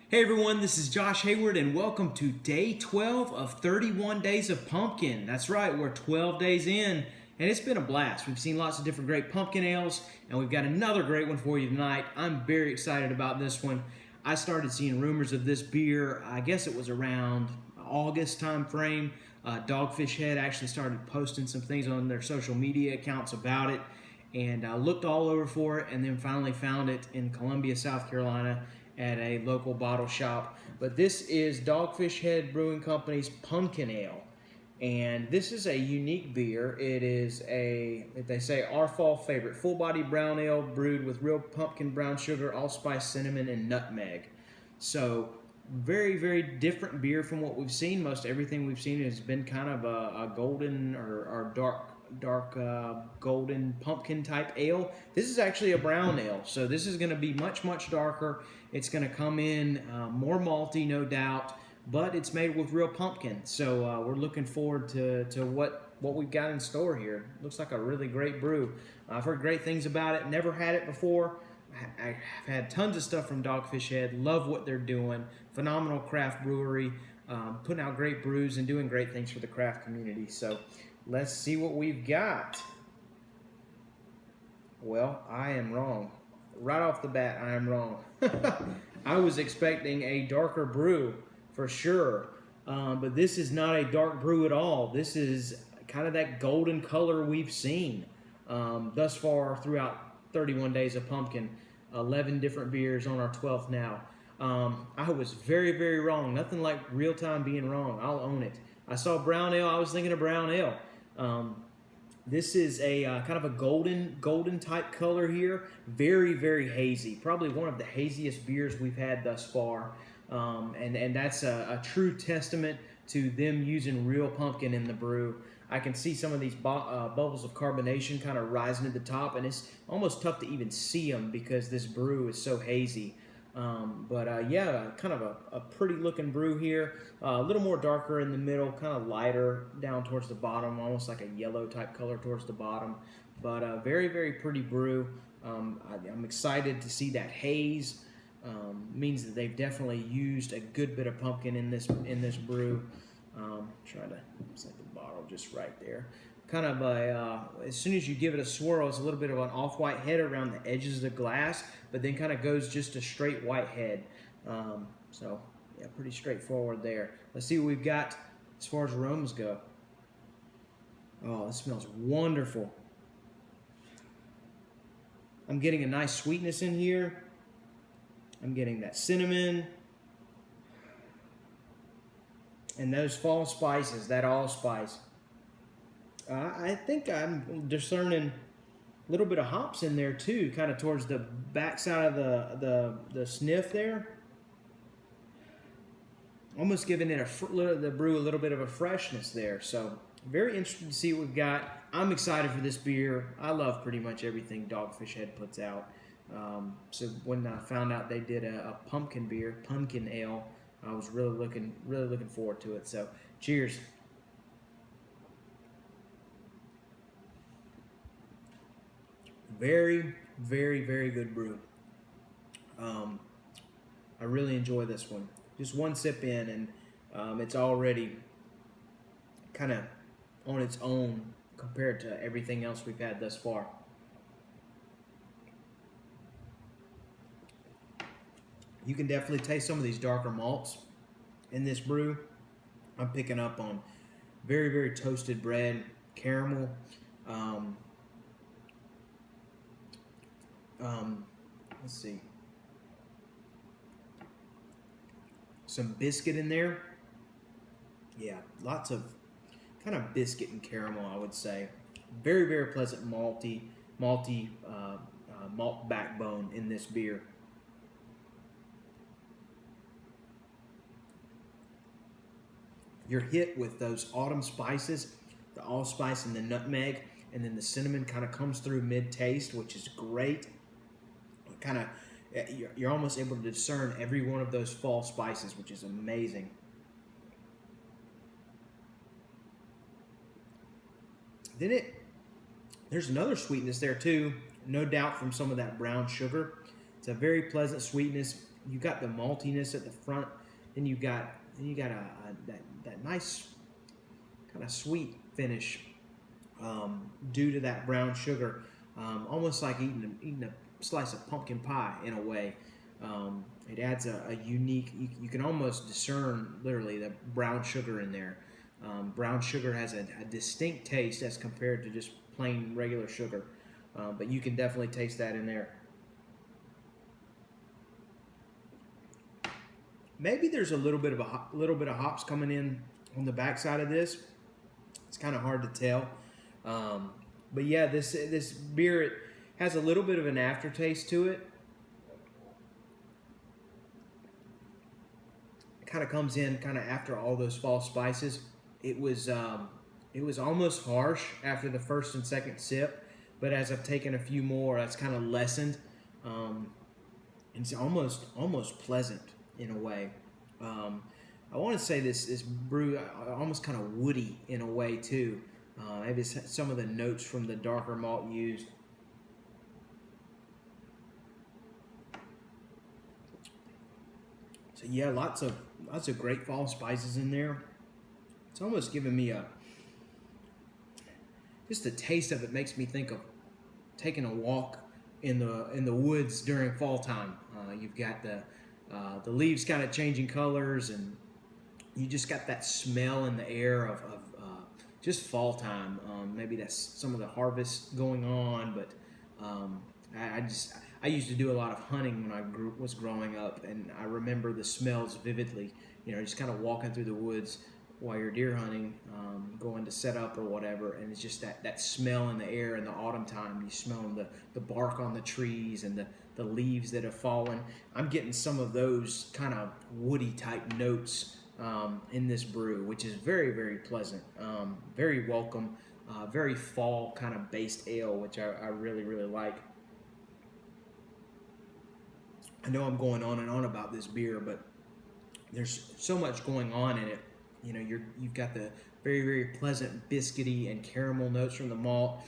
Hey everyone, this is Josh Hayward and welcome to day 12 of 31 days of pumpkin. That's right, we're 12 days in and it's been a blast. We've seen lots of different great pumpkin ales and we've got another great one for you tonight. I'm very excited about this one. I started seeing rumors of this beer, I guess it was around August time frame. Dogfish Head actually started posting some things on their social media accounts about it, and I looked all over for it and then finally found it in Columbia, South Carolina at a local bottle shop. But this is Dogfish Head Brewing Company's Punkin Ale. And this is a unique beer. It is they say, our fall favorite. Full body brown ale brewed with real pumpkin brown sugar, allspice, cinnamon, and nutmeg. So very, very different beer from what we've seen. Most everything we've seen has been kind of a golden or dark golden pumpkin type ale. This is actually a brown ale, so this is going to be much darker. It's going to come in more malty, no doubt, but it's made with real pumpkin. So we're looking forward to what we've got in store here. Looks like a really great brew. I've heard great things about it. Never had it before. I've had tons of stuff from Dogfish Head. Love what they're doing. Phenomenal craft brewery, putting out great brews and doing great things for the craft community. So let's see what we've got. Well, I am wrong. Right off the bat, I am wrong. I was expecting a darker brew for sure, but this is not a dark brew at all. This is kind of that golden color we've seen thus far throughout 31 days of pumpkin. 11 different beers on our 12th now. I was very wrong. Nothing like real time being wrong. I'll own it. I saw brown ale. I was thinking of brown ale. This is a kind of a golden type color here. Very hazy. Probably one of the haziest beers we've had thus far. And that's a true testament to them using real pumpkin in the brew. I can see some of these bubbles of carbonation kind of rising to the top, and it's almost tough to even see them because this brew is so hazy. Yeah, kind of a pretty looking brew here. A little more darker in the middle, kind of lighter down towards the bottom, almost like a yellow type color towards the bottom. But very pretty brew. I'm excited to see that haze. Means that they've definitely used a good bit of pumpkin in this brew. Trying to set the bottle just right there. Kind of as soon as you give it a swirl, it's a little bit of an off-white head around the edges of the glass, but then kind of goes just a straight white head. So yeah, pretty straightforward there. Let's see what we've got as far as aromas go. Oh, this smells wonderful. I'm getting a nice sweetness in here. I'm getting that cinnamon and those fall spices, that allspice. I think I'm discerning a little bit of hops in there too, kind of towards the back side of the sniff there. Almost giving it the brew a little bit of a freshness there. So very interested to see what we've got. I'm excited for this beer. I love pretty much everything Dogfish Head puts out. So when I found out they did a pumpkin beer, pumpkin ale, I was really looking forward to it. So cheers. Very good brew. I really enjoy this one. Just one sip in and it's already kind of on its own compared to everything else we've had thus far. You can definitely taste some of these darker malts in this brew. I'm picking up on very toasted bread, caramel, let's see, some biscuit in there. Yeah, lots of kind of biscuit and caramel, I would say. Very pleasant malty malt backbone in this beer. You're hit with those autumn spices, the allspice and the nutmeg, and then the cinnamon kind of comes through mid-taste, which is great. Kind of, you're almost able to discern every one of those fall spices, which is amazing. Then there's another sweetness there too, no doubt from some of that brown sugar. It's a very pleasant sweetness, you got the maltiness at the front, and you got that nice kind of sweet finish due to that brown sugar, almost like eating a slice of pumpkin pie in a way. It adds a unique. You can almost discern literally the brown sugar in there. Brown sugar has a distinct taste as compared to just plain regular sugar, but you can definitely taste that in there. Maybe there's a little bit of hops coming in on the backside of this. It's kind of hard to tell, but yeah, this beer, it has a little bit of an aftertaste to it. It kind of comes in kind of after all those fall spices. It was almost harsh after the first and second sip, but as I've taken a few more, that's kind of lessened. And it's almost pleasant in a way. I want to say this brew almost kind of woody in a way too. Maybe some of the notes from the darker malt used. So yeah, lots of great fall spices in there. It's almost giving me just the taste of it makes me think of taking a walk in the woods during fall time. You've got the leaves kind of changing colors, and you just got that smell in the air of just fall time. Maybe that's some of the harvest going on, but I used to do a lot of hunting when I was growing up, and I remember the smells vividly. You know, just kind of walking through the woods while you're deer hunting, going to set up or whatever, and it's just that smell in the air in the autumn time. You smell the bark on the trees and the leaves that have fallen. I'm getting some of those kind of woody type notes in this brew, which is very, very pleasant, very welcome, very fall kind of based ale, which I really, really like. I know I'm going on and on about this beer, but there's so much going on in it. You know, you've got the very, very pleasant biscuity and caramel notes from the malt.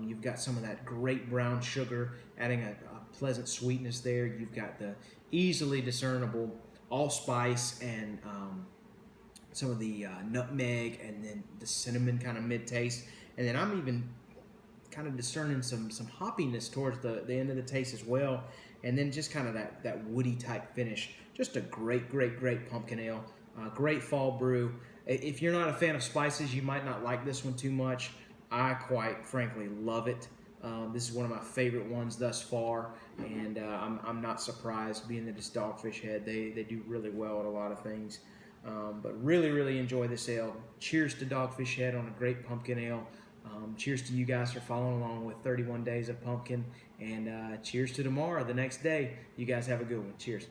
You've got some of that great brown sugar, adding a pleasant sweetness there. You've got the easily discernible allspice and some of the nutmeg, and then the cinnamon kind of mid-taste. And then I'm even kind of discerning some hoppiness towards the end of the taste as well. And then just kind of that woody type finish. Just a great, great, great pumpkin ale. Great fall brew. If you're not a fan of spices, you might not like this one too much. I quite frankly love it. This is one of my favorite ones thus far, and I'm not surprised, being that it's Dogfish Head. They do really well at a lot of things. But really, really enjoy this ale. Cheers to Dogfish Head on a great pumpkin ale. Cheers to you guys for following along with 31 Days of Pumpkin. And cheers to tomorrow, the next day. You guys have a good one. Cheers.